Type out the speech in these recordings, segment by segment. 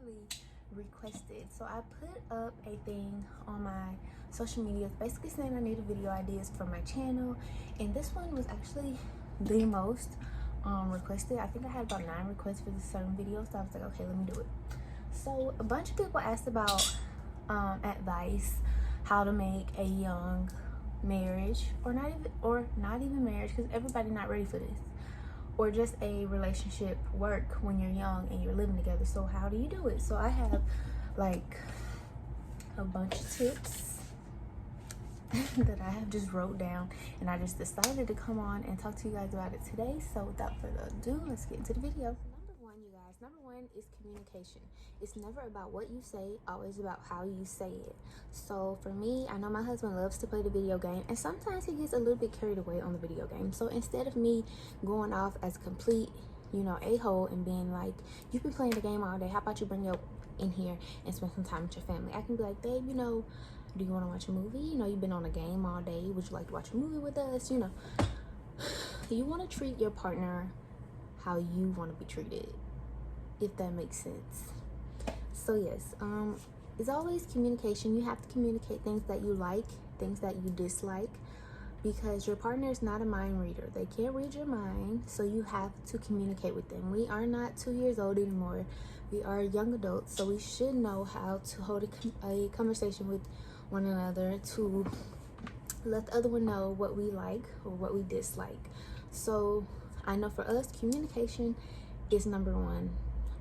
highly requested. So I put up a thing on my social media basically saying I needed video ideas for my channel, and this one was actually the most requested. I think I had about 9 requests for this certain video, so I was like, okay, let me do it. So a bunch of people asked about advice, how to make a young marriage, or not even marriage, because everybody not ready for this, or just a relationship work when you're young and you're living together. So how do you do it? So I have like a bunch of tips that I have just wrote down, and I just decided to come on and talk to you guys about it today. So without further ado, let's get into the video. Number one is communication. It's never about what you say, always about how you say it. So for me, I know my husband loves to play the video game, and sometimes he gets a little bit carried away on the video game. So instead of me going off as complete, a-hole and being like, you've been playing the game all day, how about you bring your in here and spend some time with your family? I can be like, babe, do you want to watch a movie? You've been on a game all day. Would you like to watch a movie with us? You want to treat your partner how you want to be treated, if that makes sense. So yes, it's always communication. You have to communicate things that you like, things that you dislike, because your partner is not a mind reader. They can't read your mind, so you have to communicate with them. We are not 2 years old anymore. We are young adults, so we should know how to hold a conversation with one another, to let the other one know what we like or what we dislike. So I know for us, communication is number one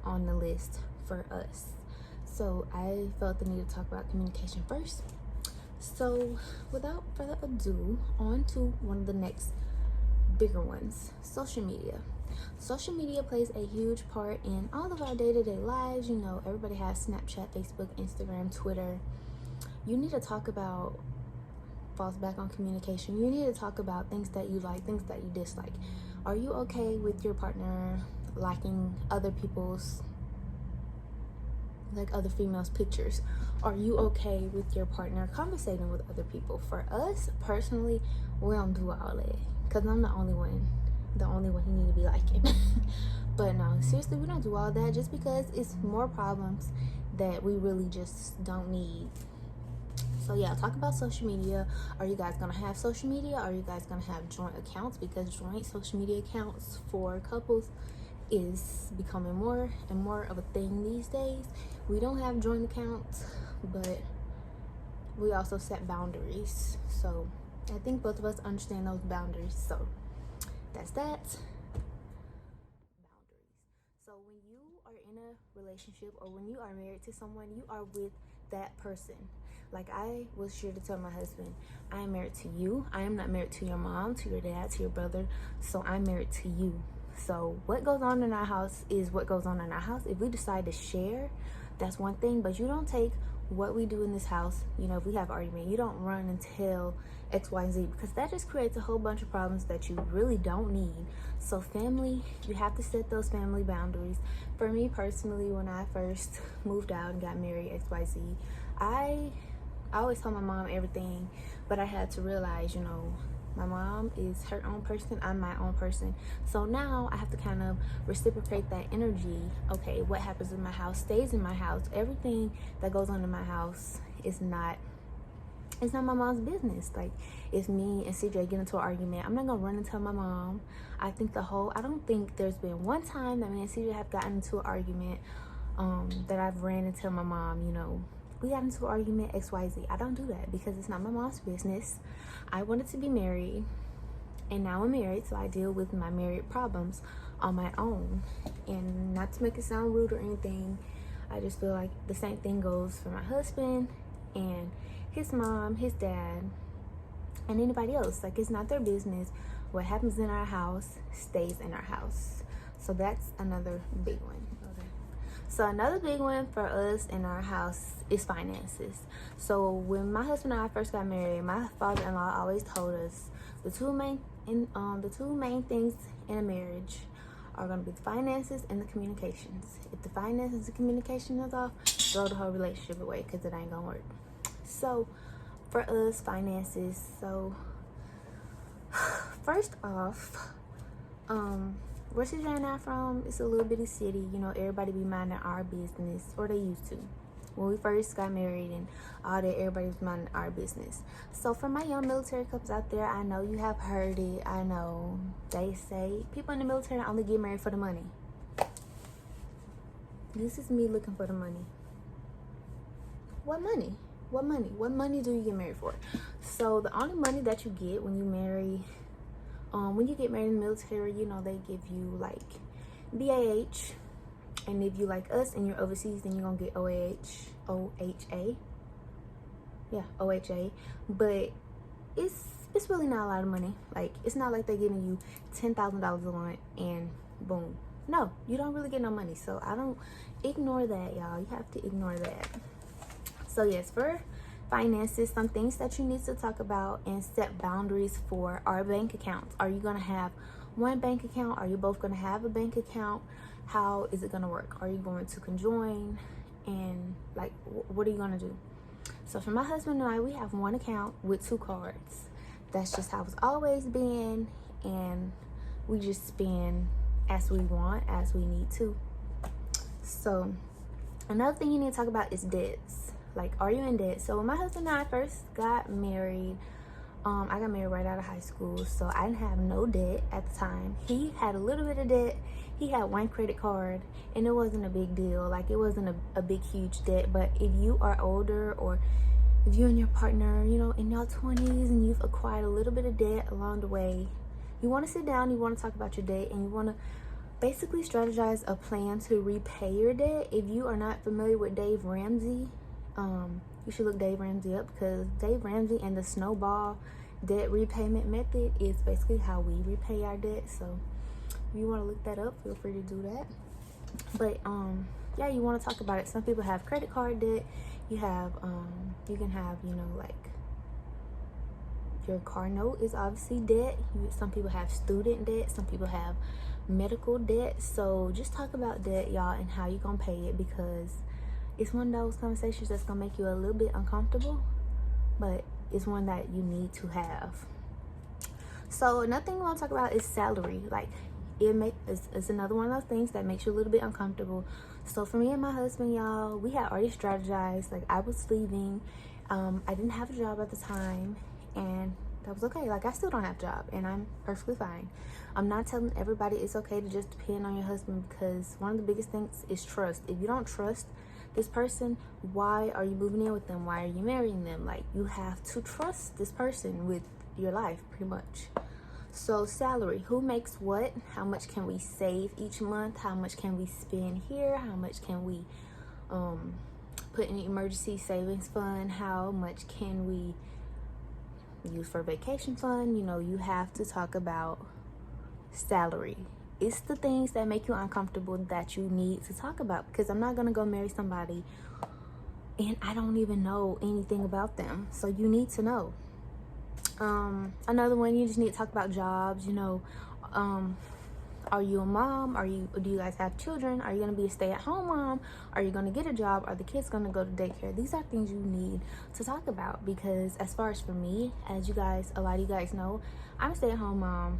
on the list for us. So I felt the need to talk about communication first. So without further ado, on to one of the next bigger ones: social media. Social media plays a huge part in all of our day-to-day lives. Everybody has Snapchat, Facebook, Instagram, Twitter. You need to talk about, falls back on communication, you need to talk about things that you like, things that you dislike. Are you okay with your partner liking other people's, like other females' pictures? Are you okay with your partner conversating with other people? For us personally, we don't do all that, because I'm the only one he need to be liking. But no, seriously, we don't do all that, just because it's more problems that we really just don't need. So yeah, talk about social media. Are you guys gonna have social media? Are you guys gonna have joint accounts? Because joint social media accounts for couples is becoming more and more of a thing these days. We don't have joint accounts, but we also set boundaries. So I think both of us understand those boundaries. So that's that. Boundaries. So when you are in a relationship, or when you are married to someone, you are with that person. Like I was sure to tell my husband, I am married to you. I am not married to your mom, to your dad, to your brother. So I'm married to you. So what goes on in our house is what goes on in our house. If we decide to share, that's one thing, but you don't take what we do in this house. If we have an argument, you don't run and tell XYZ, because that just creates a whole bunch of problems that you really don't need. So family, you have to set those family boundaries. For me personally, when I first moved out and got married, XYZ, I always told my mom everything, but I had to realize, my mom is her own person, I'm my own person. So now I have to kind of reciprocate that energy. Okay, what happens in my house stays in my house. Everything that goes on in my house is not my mom's business. Like, if me and CJ get into an argument, I'm not gonna run and tell my mom. I don't think there's been one time that me and CJ have gotten into an argument that I've ran and tell my mom, we got into an argument, XYZ. I don't do that, because it's not my mom's business. I wanted to be married, and now I'm married, so I deal with my married problems on my own. And not to make it sound rude or anything, I just feel like the same thing goes for my husband and his mom, his dad, and anybody else. Like, it's not their business. What happens in our house stays in our house. So that's another big one. Okay. So another big one for us in our house is finances. So when my husband and I first got married, my father-in-law always told us the two main things in a marriage are going to be the finances and the communications. If the finances and communication is off, throw the whole relationship away, because it ain't gonna work. So for us, finances. So first off, where CJ and I from, it's a little bitty city. You know, everybody be minding our business, or they used to. When we first got married and all that, everybody was minding our business. So for my young military couples out there, I know you have heard it. I know they say people in the military only get married for the money. This is me looking for the money. What money? What money? What money do you get married for? So the only money that you get when you marry, when you get married in the military, you know, they give you like BAH. And if you like us and you're overseas, then you're gonna get OHA. Yeah, OHA. But it's really not a lot of money. Like, it's not like they're giving you $10,000 a month and boom. No, you don't really get no money. So I don't ignore that, y'all. You have to ignore that. So yes, for finances, some things that you need to talk about and set boundaries for are bank accounts. Are you gonna have one bank account? Are you both gonna have a bank account? How is it gonna work? Are you going to conjoin? And like, what are you gonna do? So for my husband and I, we have one account with 2 cards. That's just how it's always been, and we just spend as we want, as we need to. So another thing you need to talk about is debts. Like, are you in debt? So when my husband and I first got married, I got married right out of high school, so I didn't have no debt at the time. He had a little bit of debt. He had 1 credit card, and it wasn't a big deal. Like, it wasn't a big, huge debt. But if you are older, or if you and your partner, you know, in your 20s and you've acquired a little bit of debt along the way, you want to sit down, you want to talk about your debt, and you want to basically strategize a plan to repay your debt. If you are not familiar with Dave Ramsey, you should look Dave Ramsey up, because Dave Ramsey and the snowball debt repayment method is basically how we repay our debt. So if you want to look that up, feel free to do that. But yeah, you want to talk about it. Some people have credit card debt. You have you can have, you know, like, your car note is obviously debt. Some people have student debt. Some people have medical debt. So just talk about debt, y'all, and how you gonna pay it, because it's one of those conversations that's gonna make you a little bit uncomfortable, but it's one that you need to have. So another thing we want to talk about is salary. Like, it's another one of those things that makes you a little bit uncomfortable. So for me and my husband, y'all, we had already strategized. Like, I was leaving. I didn't have a job at the time, and that was okay. Like, I still don't have a job, and I'm perfectly fine. I'm not telling everybody it's okay to just depend on your husband, because one of the biggest things is trust. If you don't trust this person, why are you moving in with them? Why are you marrying them? Like, you have to trust this person with your life, pretty much. So salary, who makes what? How much can we save each month? How much can we spend here? How much can we put in an emergency savings fund? How much can we use for vacation fund? You know, you have to talk about salary. It's the things that make you uncomfortable that you need to talk about, because I'm not gonna go marry somebody and I don't even know anything about them. So you need to know. Another one, you just need to talk about jobs. You know, are you a mom? Do you guys have children? Are you gonna be a stay-at-home mom? Are you gonna get a job? Are the kids gonna go to daycare? These are things you need to talk about, because as far as for me, as you guys, a lot of you guys know, I'm a stay-at-home mom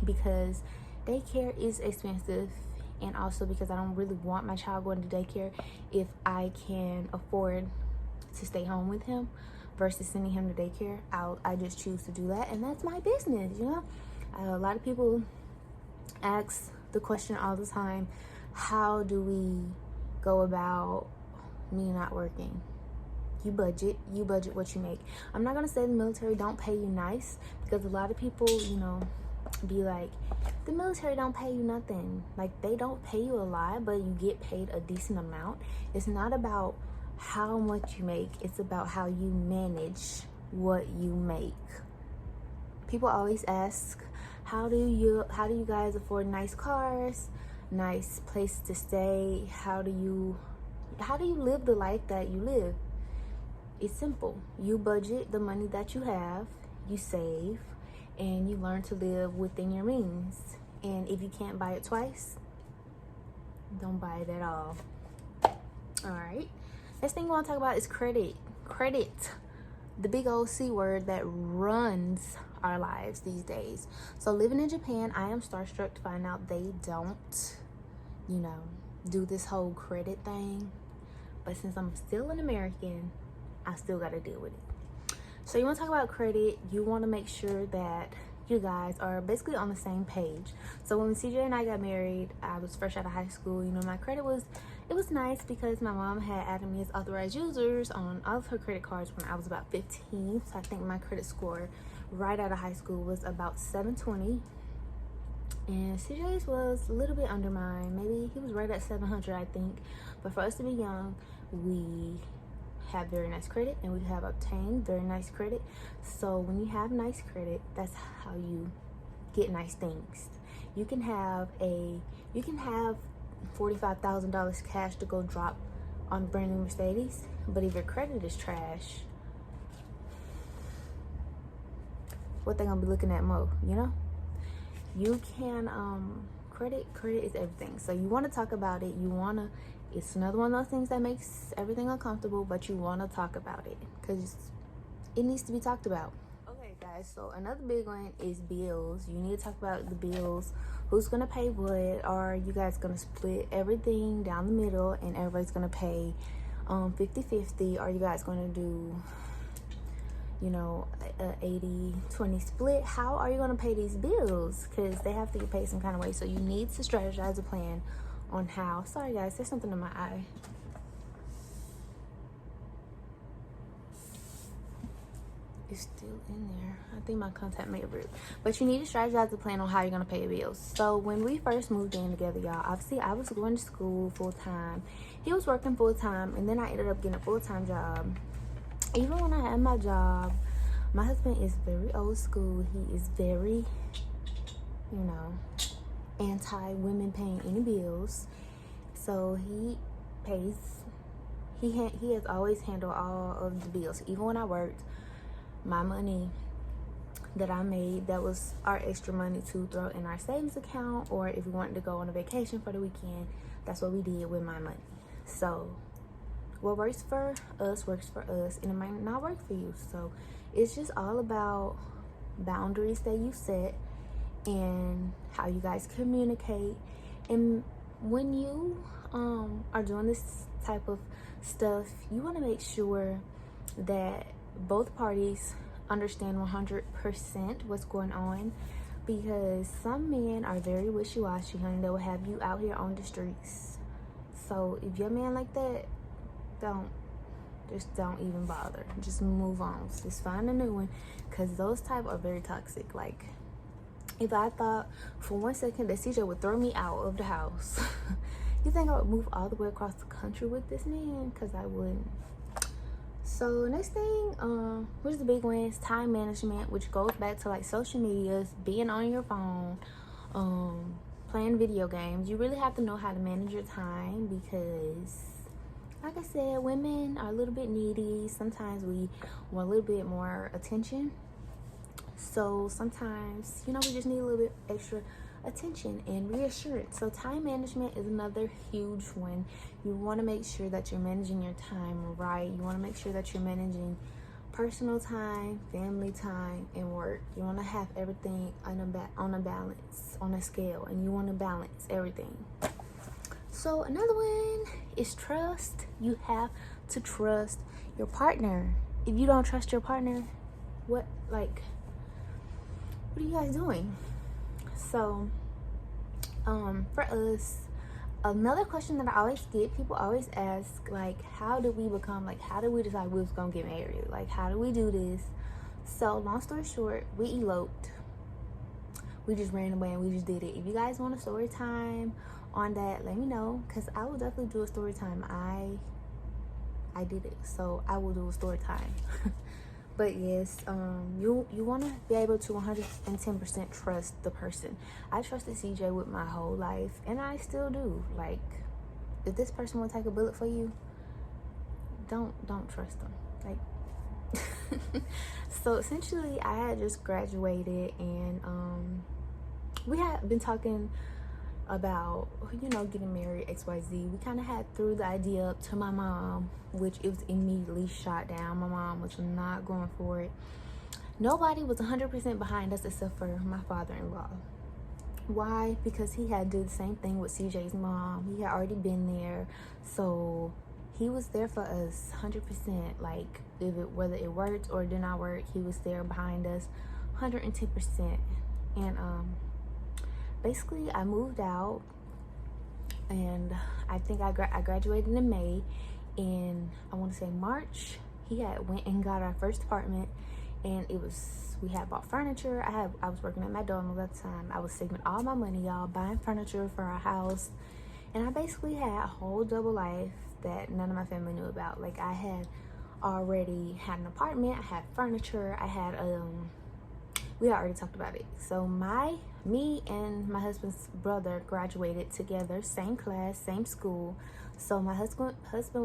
because daycare is expensive, and also because I don't really want my child going to daycare if I can afford to stay home with him versus sending him to daycare. I just choose to do that, and that's my business, you know. A lot of people ask the question all the time, how do we go about me not working? You budget what you make. I'm not gonna say the military don't pay you nice, because a lot of people, you know, be like, the military don't pay you nothing. Like, they don't pay you a lot, but you get paid a decent amount. It's not about how much you make, it's about how you manage what you make. People always ask, how do you guys afford nice cars, nice place to stay? How do you live the life that you live? It's simple. You budget the money that you have, you save, and you learn to live within your means. And if you can't buy it twice, don't buy it at all. All right. Next thing we want to talk about is credit. Credit, the big old C word that runs our lives these days. So living in Japan, I am starstruck to find out they don't, you know, do this whole credit thing. But since I'm still an American, I still got to deal with it. So you want to talk about credit, you want to make sure that you guys are basically on the same page. So when CJ and I got married, I was fresh out of high school. You know, my credit was nice because my mom had added me as authorized users on all of her credit cards when I was about 15. So I think my credit score right out of high school was about 720. And CJ's was a little bit under mine. Maybe he was right at 700, I think. But for us to be young, we have very nice credit and we have obtained very nice credit. So when you have nice credit, that's how you get nice things. You can have $45,000 cash to go drop on a brand new Mercedes, but if your credit is trash, what they gonna be looking at more, you know? You can credit is everything. So you want to talk about it. It's another one of those things that makes everything uncomfortable, but you want to talk about it because it needs to be talked about. Okay guys, so another big one is bills. You need to talk about the bills. Who's gonna pay what? Are you guys gonna split everything down the middle and everybody's gonna pay 50-50? Are you guys gonna do, you know, a 80-20 split? How are you going to pay these bills? Because they have to get paid some kind of way. So you need to strategize a plan on how. Sorry guys, there's something in my eye. It's still in there. I think my contact may have ripped. But you need to strategize a plan on how you're going to pay your bills. So when we first moved in together, y'all, obviously I was going to school full time. He was working full time, and then I ended up getting a full-time job. Even when I had my job, my husband is very old school. He is very, you know, anti-women paying any bills. So he has always handled all of the bills. Even when I worked, my money that I made, that was our extra money to throw in our savings account, or if we wanted to go on a vacation for the weekend, that's what we did with my money. So what works for us, and it might not work for you. So it's just all about boundaries that you set and how you guys communicate. And when you are doing this type of stuff, you want to make sure that both parties understand 100% what's going on, because some men are very wishy-washy and they will have you out here on the streets. So if you're a man like that, don't even bother. Just move on. Just find a new one, because those type are very toxic. Like, if I thought for 1 second that CJ would throw me out of the house, you think I would move all the way across the country with this man? Because I wouldn't. So next thing, which is the big one, is time management, which goes back to like social medias, being on your phone, playing video games. You really have to know how to manage your time, because like I said, women are a little bit needy. Sometimes we want a little bit more attention. So sometimes, you know, we just need a little bit extra attention and reassurance. So time management is another huge one. You want to make sure that you're managing your time right. You want to make sure that you're managing personal time, family time, and work. You want to have everything on a balance, on a scale, and you want to balance everything. So another one is trust. You have to trust your partner. If you don't trust your partner, what are you guys doing? So for us, another question that I always get, people always ask, like, how did we decide we was gonna get married? Like, how do we do this? So long story short, we eloped. We just ran away and we just did it. If you guys want a story time on that, let me know, because I will definitely do a story time. I did it, so I will do a story time. But yes, you want to be able to 110% trust the person. I trusted CJ with my whole life, and I still do. Like, if this person will take a bullet for you, don't trust them. Like, so essentially, I had just graduated, and we had been talking about, you know, getting married, XYZ. We kind of had threw the idea up to my mom, which it was immediately shot down. My mom was not going for it. nobody was 100% behind us except for my father-in-law. Why? Because he had did the same thing with CJ's mom. He had already been there, so he was there for us 100%. Like, whether it worked or did not work, he was there behind us 110%. And basically I moved out, and I think I graduated in May. In, I want to say, March, he had went and got our first apartment, and we had bought furniture. I was working at McDonald's at the time. I was saving all my money, y'all, buying furniture for our house, and I basically had a whole double life that none of my family knew about. Like, I had already had an apartment, I had furniture, I had we had already talked about it. So me and my husband's brother graduated together, same class, same school. So my husband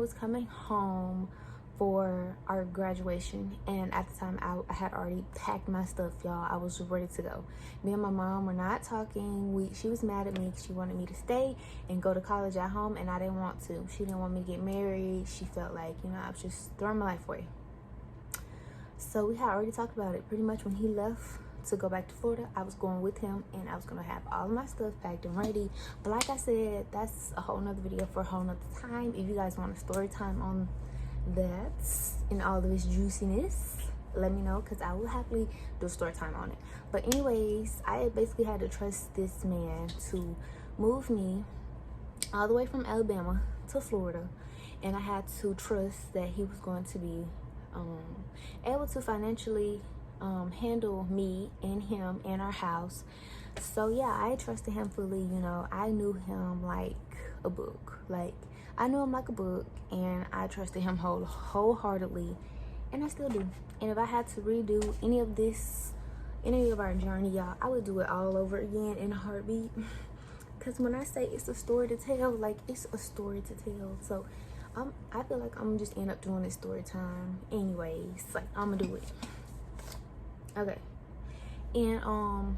was coming home for our graduation, and at the time I had already packed my stuff, y'all. I was ready to go. Me and my mom were not talking. She was mad at me because she wanted me to stay and go to college at home, and I didn't want to. She didn't want me to get married. She felt like, I was just throwing my life away. So we had already talked about it. Pretty much when he left to go back to Florida, I was going with him, and I was gonna have all of my stuff packed and ready. But like I said, that's a whole nother video for a whole nother time. If you guys want a story time on that and all of its juiciness, let me know, because I will happily do a story time on it. But anyways, I basically had to trust this man to move me all the way from Alabama to Florida, and I had to trust that he was going to be able to financially handle me and him and our house. So yeah, I trusted him fully. I knew him like a book. Like, I knew him like a book, and I trusted him wholeheartedly, and I still do. And if I had to redo any of our journey, y'all, I would do it all over again in a heartbeat. Because when I say it's a story to tell, like, it's a story to tell. So I feel like I'm just end up doing this story time anyways. Like, I'm gonna do it. Okay. And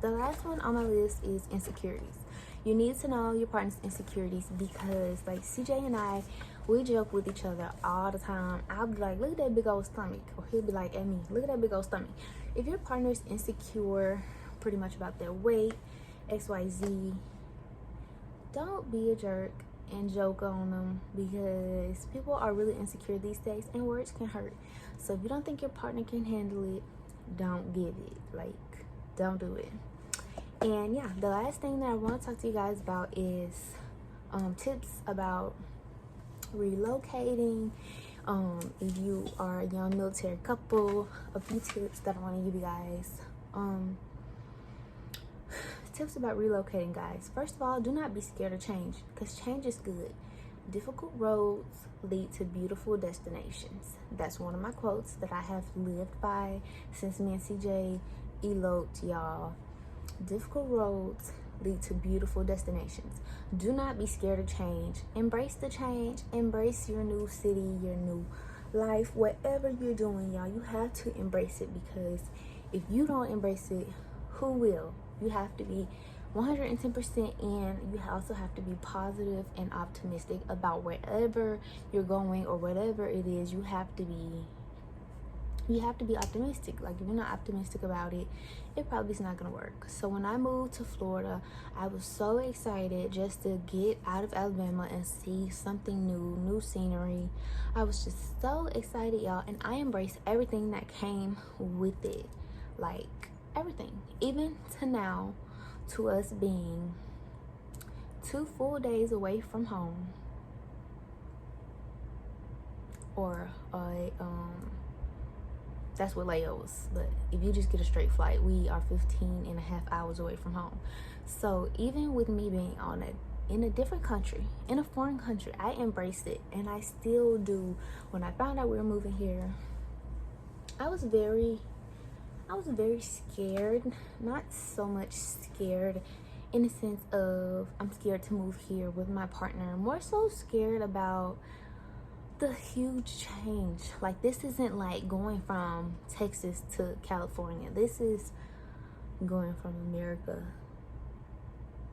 the last one on my list is insecurities. You need to know your partner's insecurities, because like CJ and I, we joke with each other all the time. I'll be like, look at that big old stomach, or he'll be like at me, look at that big old stomach. If your partner's insecure pretty much about their weight, XYZ, don't be a jerk and joke on them, because people are really insecure these days, and words can hurt. So if you don't think your partner can handle it, don't give it. Like, don't do it. And yeah, the last thing that I want to talk to you guys about is tips about relocating. If you are a young military couple, a few tips that I want to give you guys. Tips about relocating, guys. First of all, do not be scared of change, because change is good. Difficult roads lead to beautiful destinations. That's one of my quotes that I have lived by since me and CJ eloped, y'all. Difficult roads lead to beautiful destinations. Do not be scared of change. Embrace the change. Embrace your new city, your new life, whatever you're doing, y'all. You have to embrace it, because if you don't embrace it, who will? You have to be 110% in. You also have to be positive and optimistic about wherever you're going, or whatever it is. You have to be optimistic. Like, if you're not optimistic about it, it probably is not gonna work. So when I moved to Florida, I was so excited just to get out of Alabama and see something new scenery. I was just so excited, y'all, and I embraced everything that came with it. Like, everything, even to now, to us being 2 full days away from home, or that's what layovers, but if you just get a straight flight, we are 15 and a half hours away from home. So even with me being in a different country, in a foreign country, I embraced it, and I still do. When I found out we were moving here, I was very scared. Not so much scared in the sense of I'm scared to move here with my partner, more so scared about the huge change. Like, this isn't like going from Texas to California. This is going from America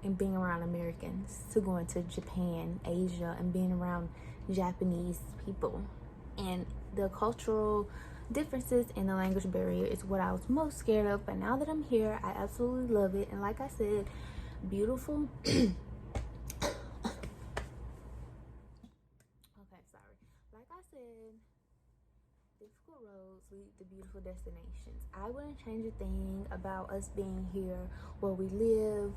and being around Americans to going to Japan, Asia, and being around Japanese people. And the cultural differences in the language barrier is what I was most scared of, but now that I'm here, I absolutely love it. And like I said, beautiful okay, sorry. Like I said, difficult roads lead to beautiful destinations. I wouldn't change a thing about us being here, where we live,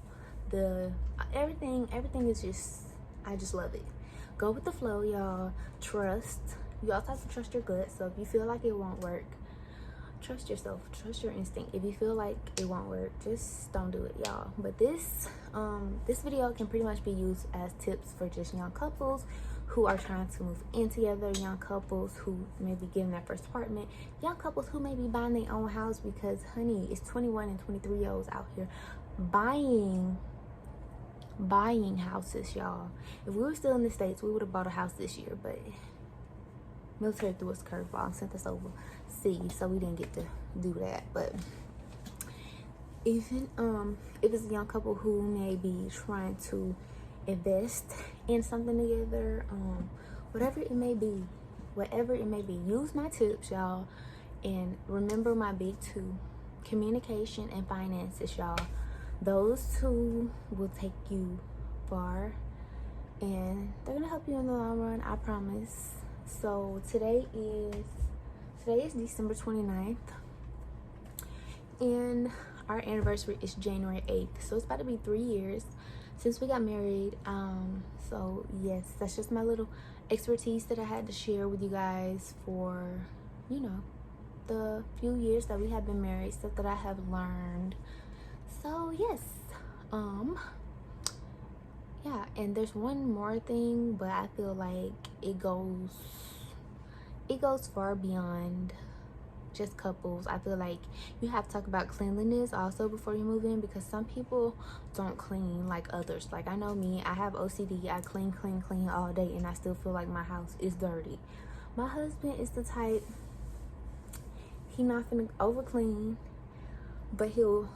the everything is just, I just love it. Go with the flow, y'all. Trust. You also have to trust your gut. So if you feel like it won't work, trust yourself, trust your instinct. If you feel like it won't work, just don't do it, y'all. But this video can pretty much be used as tips for just young couples who are trying to move in together, young couples who may be getting their first apartment, young couples who may be buying their own house, because honey, it's 21 and 23-year-olds out here buying houses, y'all. If we were still in the States, we would have bought a house this year, but military threw us a curveball and sent us overseas, so we didn't get to do that. But even if it's a young couple who may be trying to invest in something together, whatever it may be, use my tips, y'all. And remember my big two: communication and finances, y'all. Those two will take you far, and they're gonna help you in the long run, I promise. So today is December 29th, and our anniversary is January 8th. So it's about to be 3 years since we got married. So yes, that's just my little expertise that I had to share with you guys for, you know, the few years that we have been married, stuff that I have learned. So yes, yeah, and there's one more thing, but I feel like it goes far beyond just couples. I feel like you have to talk about cleanliness also before you move in, because some people don't clean like others. Like, I know me, I have OCD. I clean all day, and I still feel like my house is dirty. My husband is the type, he not gonna over clean, but he'll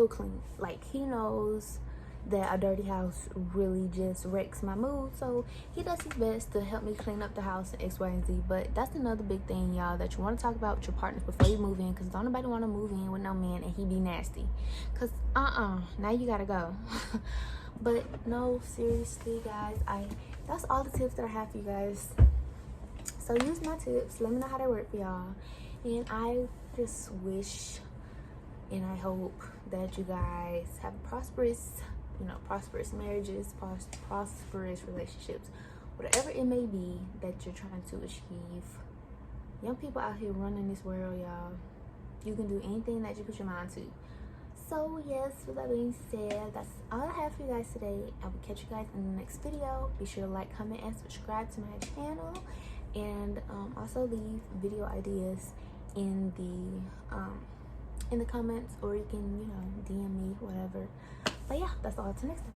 clean. Like, he knows that a dirty house really just wrecks my mood, so he does his best to help me clean up the house and X, Y, and Z. But that's another big thing, y'all, that you want to talk about with your partners before you move in, because don't nobody want to move in with no man and he be nasty, because now you gotta go. But no, seriously guys, that's all the tips that I have for you guys. So use my tips, let me know how they work for y'all, and I just wish and I hope that you guys have prosperous marriages, prosperous relationships, whatever it may be that you're trying to achieve. Young people out here running this world, y'all. You can do anything that you put your mind to. So yes, with that being said, that's all I have for you guys today. I will catch you guys in the next video. Be sure to like, comment, and subscribe to my channel, and also leave video ideas in the comments, or you can, DM me, whatever. But yeah, that's all. Till next time.